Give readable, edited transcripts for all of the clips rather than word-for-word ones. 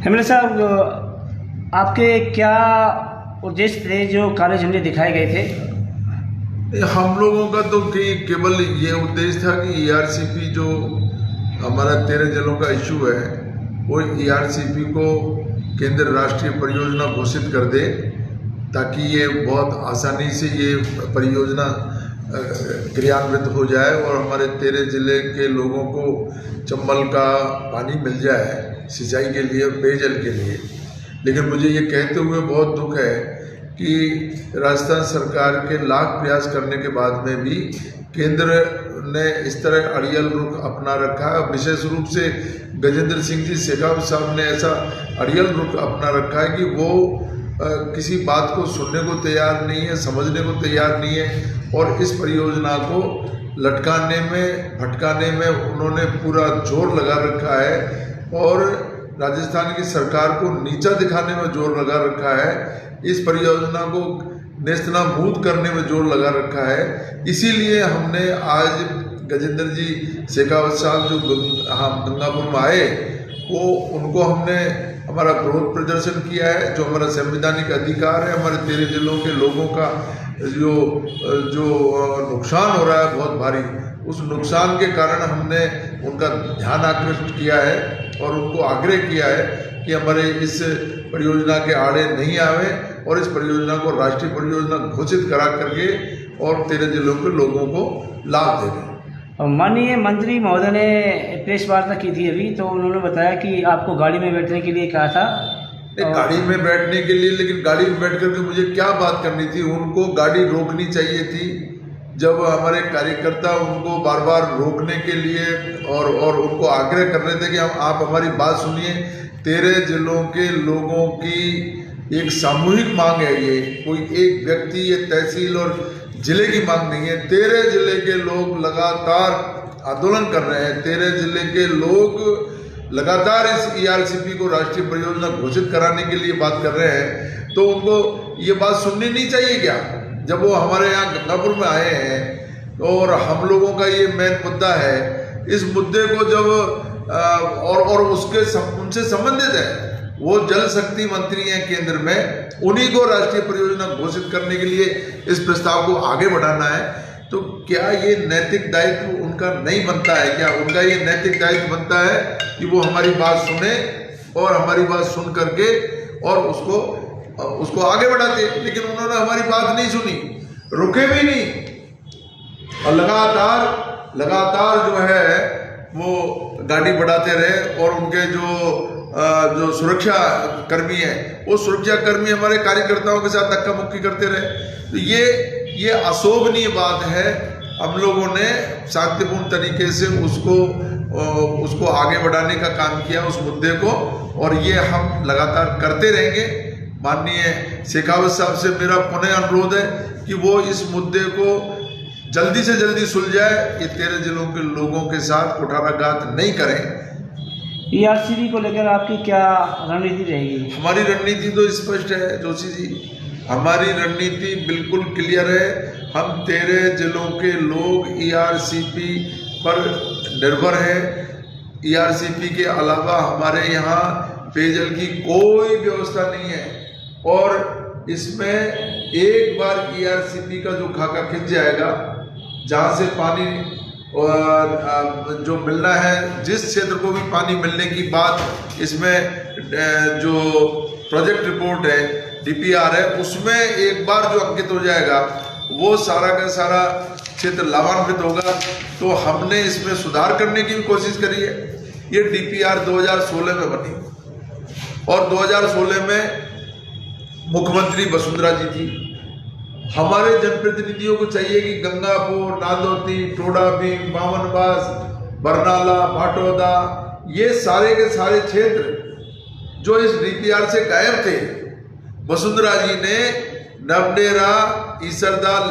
MLA साहब, आपके क्या उद्देश्य थे जो काले झंडे दिखाए गए थे? हम लोगों का तो केवल ये उद्देश्य था कि ईआरसीपी जो हमारा 13 जिलों का इशू है वो ईआरसीपी को केंद्र राष्ट्रीय परियोजना घोषित कर दे, ताकि ये बहुत आसानी से ये परियोजना क्रियान्वित हो जाए और हमारे 13 जिले के लोगों को चंबल का पानी मिल जाए सिंचाई के लिए और पेयजल के लिए। लेकिन मुझे ये कहते हुए बहुत दुख है कि राजस्थान सरकार के लाख प्रयास करने के बाद में भी केंद्र ने इस तरह अड़ियल रुख अपना रखा है। विशेष रूप से गजेंद्र सिंह जी शेखावत साहब ने ऐसा अड़ियल रुख अपना रखा है कि वो किसी बात को सुनने को तैयार नहीं है, समझने को तैयार नहीं है और इस परियोजना को लटकाने में भटकाने में उन्होंने पूरा जोर लगा रखा है और राजस्थान की सरकार को नीचा दिखाने में जोर लगा रखा है। इस परियोजना को नेस्तनाबूद करने में जोर लगा रखा है। इसीलिए हमने आज गजेंद्र जी शेखावत साहब जो गंगापुर में आए वो उनको हमने हमारा विरोध प्रदर्शन किया है। जो हमारा संवैधानिक अधिकार है, हमारे 13 जिलों के लोगों का जो नुकसान हो रहा है बहुत भारी, उस नुकसान के कारण हमने उनका ध्यान आकृष्ट किया है और उनको आग्रह किया है कि हमारे इस परियोजना के आड़े नहीं आवे और इस परियोजना को राष्ट्रीय परियोजना घोषित करा करके और 13 जिलों के लोगों को लाभ देंगे। माननीय मंत्री महोदय ने प्रेस वार्ता की थी अभी, तो उन्होंने बताया कि आपको गाड़ी में बैठने के लिए कहा था। गाड़ी में बैठने के लिए, लेकिन गाड़ी में बैठ करके मुझे क्या बात करनी थी? उनको गाड़ी रोकनी चाहिए थी। जब हमारे कार्यकर्ता उनको बार बार रोकने के लिए और उनको आग्रह कर रहे थे कि आप हमारी बात सुनिए। 13 जिलों के लोगों की एक सामूहिक मांग है, ये कोई एक व्यक्ति ये तहसील और जिले की मांग नहीं है। 13 जिले के लोग लगातार आंदोलन कर रहे हैं। 13 जिले के लोग लगातार इस ईआरसीपी को राष्ट्रीय परियोजना घोषित कराने के लिए बात कर रहे हैं, तो उनको ये बात सुननी नहीं चाहिए क्या? जब वो हमारे यहाँ गंगापुर में आए हैं और हम लोगों का ये मेन मुद्दा है, इस मुद्दे को जब और उसके उनसे संबंधित है, वो जल शक्ति मंत्री हैं केंद्र में, उन्हीं को राष्ट्रीय परियोजना घोषित करने के लिए इस प्रस्ताव को आगे बढ़ाना है। तो क्या ये नैतिक दायित्व उनका नहीं बनता है? क्या उनका ये नैतिक दायित्व बनता है कि वो हमारी बात सुने और हमारी बात सुन करके और उसको आगे बढ़ाते? लेकिन उन्होंने हमारी बात नहीं सुनी, रुके भी नहीं और लगातार जो है वो गाड़ी बढ़ाते रहे और उनके जो सुरक्षा कर्मी है वो सुरक्षा कर्मी हमारे कार्यकर्ताओं के साथ धक्का मुक्की करते रहे। तो ये अशोभनीय बात है। हम लोगों ने शांतिपूर्ण तरीके से उसको आगे बढ़ाने का काम किया उस मुद्दे को, और ये हम लगातार करते रहेंगे। माननीय शेखावत साहब से मेरा पुनः अनुरोध है कि वो इस मुद्दे को जल्दी से जल्दी सुलझाए। ये 13 जिलों के लोगों के साथ कुठाराघात नहीं करें। ईआरसीपी को लेकर आपकी क्या रणनीति रहेगी? हमारी रणनीति तो स्पष्ट है जोशी जी, हमारी रणनीति बिल्कुल क्लियर है। हम 13 जिलों के लोग ईआरसीपी पर निर्भर हैं। ईआरसीपी के अलावा हमारे यहाँ पेयजल की कोई व्यवस्था नहीं है और इसमें एक बार ईआरसीपी का जो खाका खिंच जाएगा, जहाँ से पानी जो मिलना है, जिस क्षेत्र को भी पानी मिलने की बात इसमें जो प्रोजेक्ट रिपोर्ट है, डीपीआर है, उसमें एक बार जो अंकित हो जाएगा वो सारा का सारा क्षेत्र लाभान्वित होगा। तो हमने इसमें सुधार करने की भी कोशिश करी है। ये डीपीआर 2016 में बनी और 2016 में मुख्यमंत्री वसुंधरा जी थी। हमारे जनप्रतिनिधियों को चाहिए कि गंगापुर, नादौती, टोडाभीम, बामनबास, बरनाला, भाटौदा, ये सारे के सारे क्षेत्र जो इस डीपीआर से गायब थे, वसुंधरा जी ने नवडेरा, ईसरदाल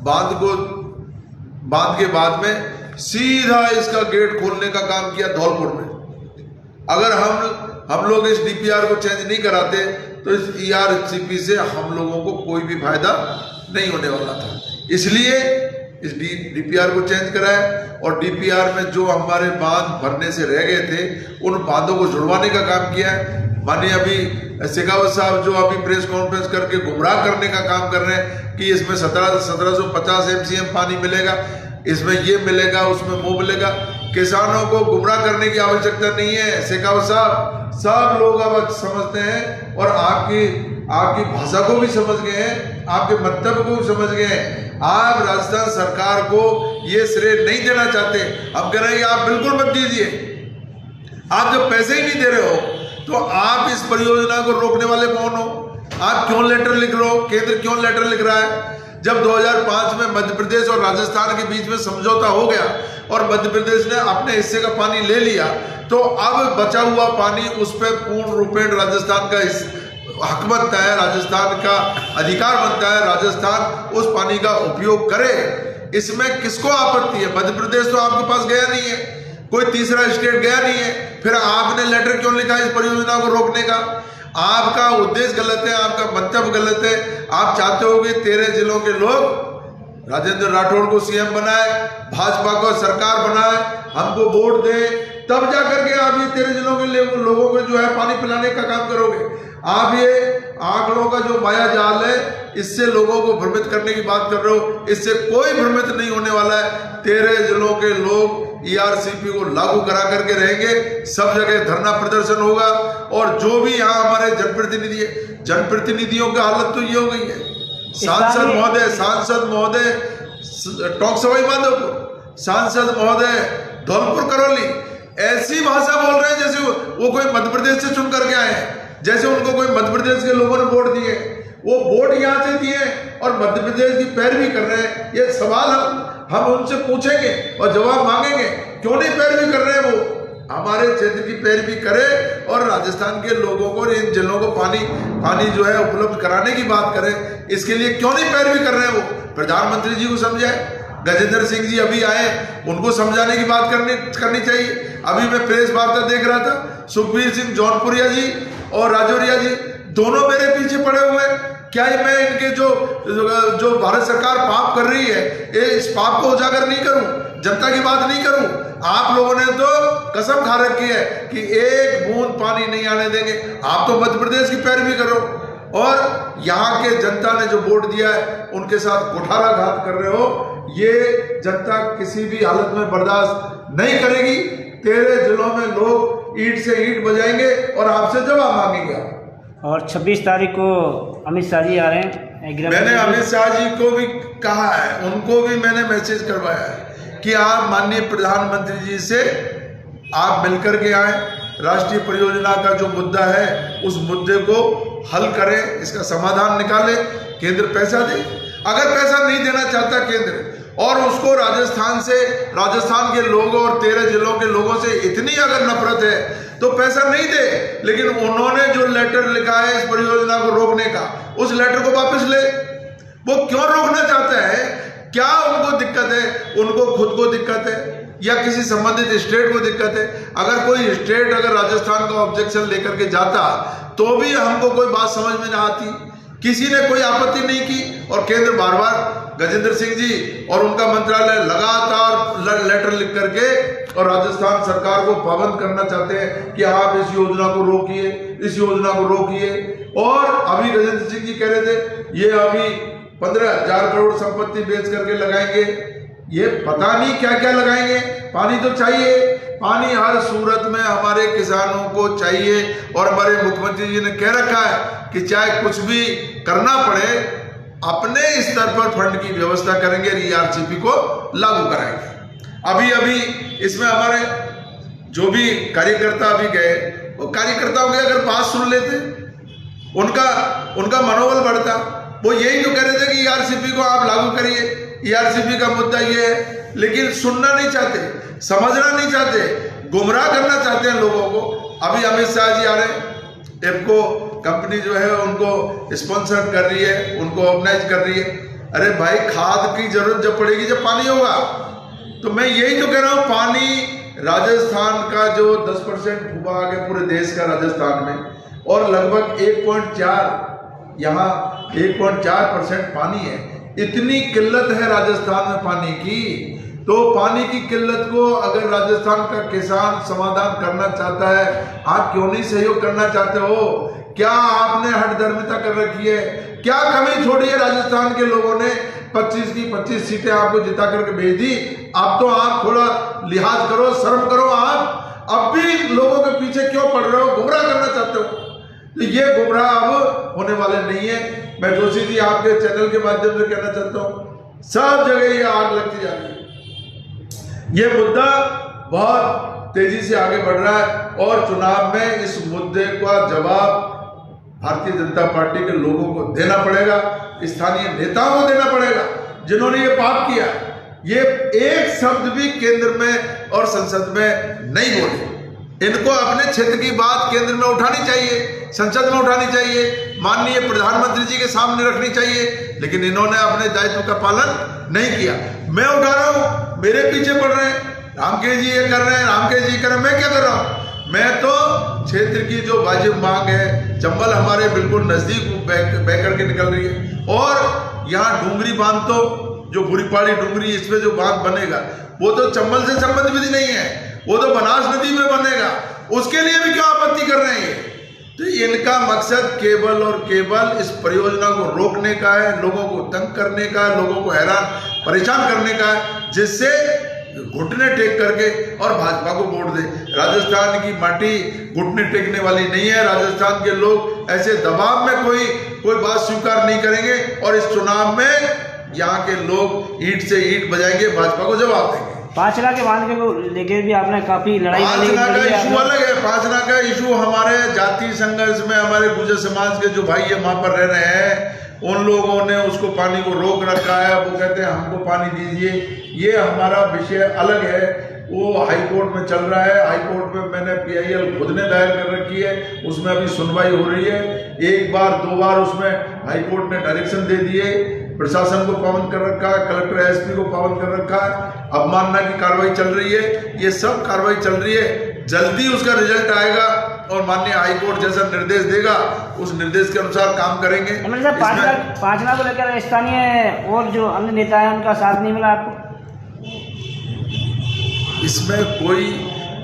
बांध के बाद में सीधा इसका गेट खोलने का काम किया धौलपुर में। अगर हम लोग इस डीपीआर को चेंज नहीं कराते तो इस ईआरसीपी से हम लोगों को कोई भी फायदा नहीं होने वाला था। इसलिए इस डीपीआर को चेंज कराया और डीपीआर में जो हमारे बांध भरने से रह गए थे उन बांधों को जुड़वाने का काम किया है। माननीय अभी शेखावत साहब जो अभी प्रेस कॉन्फ्रेंस करके गुमराह करने का काम कर रहे हैं कि इसमें 1750 MCM पानी मिलेगा, इसमें ये मिलेगा, उसमें वो मिलेगा। किसानों को गुमराह करने की आवश्यकता नहीं है शेखावत साहब, सब लोग अब समझते हैं और आपकी भाषा को भी समझ गए हैं, आपके मंतव्य को भी समझ गए हैं। आप राजस्थान सरकार को ये श्रेय नहीं देना चाहते। हम कह रहे हैं आप बिल्कुल मत दीजिए। आप जब पैसे ही नहीं दे रहे हो तो आप इस परियोजना को रोकने वाले कौन हो? आप क्यों लेटर लिख रहे हो? केंद्र क्यों लेटर लिख रहा है? जब 2005 में मध्य प्रदेश और राजस्थान के बीच में समझौता हो गया और मध्य प्रदेश ने अपने हिस्से का पानी ले लिया, तो अब बचा हुआ पानी उस पर पूर्ण रूपेण राजस्थान का हक बनता है, राजस्थान का अधिकार बनता है, राजस्थान उस पानी का उपयोग करे। इसमें किसको आपत्ति है? मध्य प्रदेश तो आपके पास गया नहीं है, कोई तीसरा स्टेट गया नहीं है, फिर आपने लेटर क्यों लिखा इस परियोजना को रोकने का? आपका उद्देश्य गलत है, आपका मंतव्य गलत है। आप चाहते हो कि 13 जिलों के लोग राजेंद्र राठौड़ को CM बनाए, भाजपा को सरकार बनाए, हमको वोट दे, तब जाकर के आप ये 13 जिलों के लोगों को जो है पानी पिलाने का काम करोगे। आप ये आंकड़ों का जो माया जाल है, इससे लोगों को भ्रमित करने की बात कर रहे हो। इससे कोई भ्रमित नहीं होने वाला है। 13 जिलों के लोग ERCP को लागू करा करके रहेंगे, सब जगह धरना प्रदर्शन होगा। और जो भी यहाँ हमारे जनप्रतिनिधियों की हालत तो ये हो गई है। सांसद महोदय टोंक सवाई माधोपुर, सांसद महोदय धौलपुर करौली ऐसी भाषा बोल रहे हैं जैसे वो कोई मध्य प्रदेश से चुन करके आए हैं, जैसे उनको कोई मध्य प्रदेश के लोगों ने वोट दिए। वो वोट यहाँ से दिए और मध्य प्रदेश की पैरवी कर रहे हैं। ये सवाल हम उनसे पूछेंगे और जवाब मांगेंगे, क्यों नहीं पैरवी कर रहे हैं? वो हमारे क्षेत्र की पैरवी करे और राजस्थान के लोगों को, इन जिलों को पानी जो है उपलब्ध कराने की बात करें। इसके लिए क्यों नहीं पैरवी कर रहे हैं? वो प्रधानमंत्री जी को समझाए, गजेंद्र सिंह जी अभी आए, उनको समझाने की बात करनी चाहिए। अभी मैं प्रेस वार्ता देख रहा था, सुखबीर सिंह जौनपुरिया जी और राजौरिया जी दोनों मेरे पीछे पड़े हुए हैं। क्या मैं इनके जो भारत सरकार पाप कर रही है, इस पाप को उजागर नहीं करूं, जनता की बात नहीं करूं? आप लोगों ने तो कसम खा रखी है कि एक बूंद पानी नहीं आने देंगे। आप तो मध्य प्रदेश की पैरवी करो और यहाँ के जनता ने जो वोट दिया है उनके साथ कुठाराघात कर रहे हो। ये जनता किसी भी हालत में बर्दाश्त नहीं करेगी। 13 जिलों में लोग ईंट से ईंट बजाएंगे और आपसे जवाब मांगेंगे। और 26 तारीख को अमित शाह जी आ रहे हैं। मैंने अमित शाह जी को भी कहा है, उनको भी मैंने मैसेज करवाया है कि आप माननीय प्रधानमंत्री जी से आप मिलकर के आए, राष्ट्रीय परियोजना का जो मुद्दा है उस मुद्दे को हल करें, इसका समाधान निकालें, केंद्र पैसा दे। अगर पैसा नहीं देना चाहता केंद्र और उसको राजस्थान के लोगों और 13 जिलों के लोगों से इतनी अगर नफरत है तो पैसा नहीं दे। लेकिन उन्होंने जो लेटर लिखा है इस परियोजना को रोकने का, उस लेटर को वापस ले। वो क्यों रोकना चाहता है? क्या उनको दिक्कत है? उनको खुद को दिक्कत है या किसी संबंधित स्टेट को दिक्कत है? अगर कोई स्टेट अगर राजस्थान का ऑब्जेक्शन लेकर के जाता तो भी हमको कोई बात समझ में ना आती, किसी ने कोई आपत्ति नहीं की। और केंद्र बार बार गजेंद्र सिंह जी और उनका मंत्रालय लगातार लेटर लिख करके और राजस्थान सरकार को पाबंद करना चाहते हैं कि आप इस योजना को रोकिए, इस योजना को रोकिए। और अभी गजेंद्र सिंह जी कह रहे थे ये अभी 15,000 करोड़ संपत्ति बेच करके लगाएंगे, ये पता नहीं क्या क्या लगाएंगे। पानी तो चाहिए, पानी हर सूरत में हमारे किसानों को चाहिए। और हमारे मुख्यमंत्री जी ने कह रखा है कि चाहे कुछ भी करना पड़े अपने स्तर पर फंड की व्यवस्था करेंगे, ERCP को लागू कराएंगे। अभी इसमें हमारे जो भी कार्यकर्ता अभी गए, वो कार्यकर्ताओं के अगर बात सुन लेते, उनका मनोबल बढ़ता। वो यही तो कह रहे थे कि ERCP को आप लागू करिए, ERCP का मुद्दा ये है, लेकिन सुनना नहीं चाहते, समझना नहीं चाहते, गुमराह करना चाहते हैं लोगों को। अभी अमित शाह जी आ रहे हैं, एप्को कंपनी जो है उनको स्पॉन्सर कर रही है, उनको ऑर्गेनाइज कर रही है। अरे भाई, खाद की जरूरत जब पड़ेगी जब पानी होगा। तो मैं यही तो कह रहा हूँ, पानी राजस्थान का जो 10% भूभाग है पूरे देश का राजस्थान में, और लगभग 1.4% पानी है। इतनी किल्लत है राजस्थान में पानी की, तो पानी की किल्लत को अगर राजस्थान का किसान समाधान करना चाहता है, आप क्यों नहीं सहयोग करना चाहते हो? क्या आपने हठधर्मिता कर रखी है? क्या कमी छोड़ी है राजस्थान के लोगों ने? 25 की 25 सीटें आपको जिता करके भेज दी। आप तो आप थोड़ा लिहाज करो, शर्म करो। आप अब भी लोगों के पीछे क्यों पड़ रहे हो? गुमराह करना चाहते हो? तो ये गुमराह अब होने वाले नहीं है। मैं जोशी जी आपके चैनल के माध्यम से कहना चाहता हूँ, सब जगह ये आग लगती जा रही है। ये मुद्दा बहुत तेजी से आगे बढ़ रहा है और चुनाव में इस मुद्दे का जवाब भारतीय जनता पार्टी के लोगों को देना पड़ेगा, स्थानीय नेताओं को देना पड़ेगा जिन्होंने ये पाप किया। ये एक शब्द भी केंद्र में और संसद में नहीं बोले। इनको अपने क्षेत्र की बात केंद्र में उठानी चाहिए, संसद में उठानी चाहिए, माननीय प्रधानमंत्री जी के सामने रखनी चाहिए, लेकिन इन्होंने अपने दायित्व का पालन नहीं किया। मैं उठा रहा हूं, मेरे पीछे पड़ रहे हैं, रामकेश जी ये कर रहे हैं, रामकेश जी कर रहे हैं, मैं क्या कर रहा हूं? मैं तो क्षेत्र की जो वाजिब मांग है, चंबल हमारे बिल्कुल नजदीक बह करके निकल रही है और यहाँ डूंगरी बांध तो जो बुरीपाड़ी डूंगरी इस पे जो बांध बनेगा वो तो चंबल से संबंध विधि नहीं है, वो तो बनास नदी में बनेगा। उसके लिए भी क्यों आपत्ति कर रहे हैं? तो इनका मकसद केवल और केवल इस परियोजना को रोकने का है, लोगों को तंग करने का है, लोगों को हैरान परेशान करने का है, जिससे घुटने टेक करके और भाजपा को वोट दे। राजस्थान की माटी घुटने टेकने वाली नहीं है। राजस्थान के लोग ऐसे दबाव में कोई बात स्वीकार नहीं करेंगे और इस चुनाव में यहाँ के लोग ईंट से ईंट बजाएंगे, भाजपा को जवाब देंगे। 5 लाख के बांध के लेके भी आपने काफी लड़ाई 5 लाख का इशू अलग है। 5 लाख का इशू हमारे जातीय संघर्ष में हमारे गुर्जर समाज के जो भाई है वहां पर रह रहे हैं, उन लोगों ने उसको पानी को रोक रखा है। वो कहते हैं हमको पानी दीजिए। ये हमारा विषय अलग है, वो हाई कोर्ट में चल रहा है। हाई कोर्ट में मैंने PIL खुद ने दायर कर रखी है, उसमें अभी सुनवाई हो रही है। 1 बार 2 बार उसमें हाई कोर्ट ने डायरेक्शन दे दिए, प्रशासन को पाबंद कर रखा है, कलेक्टर SP को पाबंद कर रखा है, अवमानना की कार्रवाई चल रही है। ये सब कार्रवाई चल रही है, जल्दी उसका रिजल्ट आएगा और माननीय हाईकोर्ट जैसा निर्देश देगा उस निर्देश के अनुसार काम करेंगे। 5 लाख को लेकर स्थानीय और जो अन्य नेता है उनका साथ नहीं मिला आपको? इसमें कोई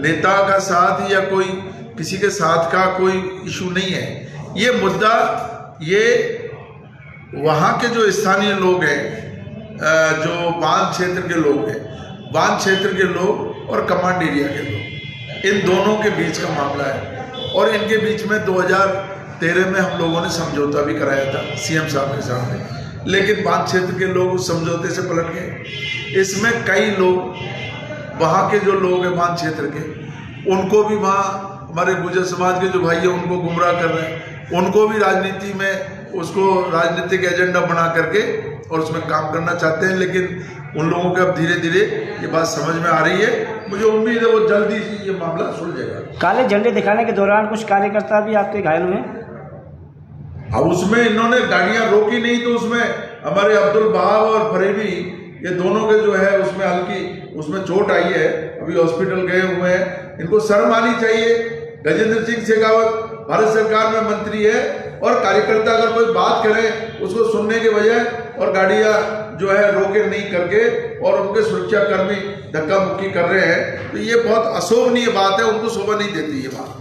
नेता का साथ या कोई किसी के साथ का कोई इशू नहीं है। ये मुद्दा ये वहाँ के जो स्थानीय लोग हैं, जो बांध क्षेत्र के लोग हैं, बांध क्षेत्र के लोग और कमांड एरिया के लोग, इन दोनों के बीच का मामला है। और इनके बीच में 2013 में हम लोगों ने समझौता भी कराया था CM साहब के सामने, लेकिन बांध क्षेत्र के लोग उस समझौते से पलट गए। इसमें कई लोग वहाँ के जो लोग हैं बांध क्षेत्र के, उनको भी वहाँ हमारे गुर्जर समाज के जो भाई हैं उनको गुमराह कर रहे हैं, उनको भी राजनीति में उसको राजनीतिक एजेंडा बना करके और उसमें काम करना चाहते हैं। लेकिन उन लोगों को अब धीरे धीरे ये बात समझ में आ रही है। मुझे उम्मीद है वो जल्दी से ये मामला सुलझेगा। काले झंडे दिखाने के दौरान कुछ कार्यकर्ता भी आपके घायल हुए? अब उसमें इन्होंने गाड़ियां रोकी नहीं, तो उसमें हमारे अब्दुल बहाव और फरेबी ये दोनों के जो है उसमें हल्की उसमें चोट आई है, अभी हॉस्पिटल गए हुए हैं। इनको शर्म आनी चाहिए। गजेंद्र सिंह शेखावत भारत सरकार में मंत्री है और कार्यकर्ता अगर कोई बात करे उसको सुनने के बजाय और गाड़ियां जो है रोके नहीं करके और उनके सुरक्षा कर्मी धक्का मुक्की कर रहे हैं, तो ये बहुत अशोभनीय बात है, उनको शोभा नहीं देती ये बात।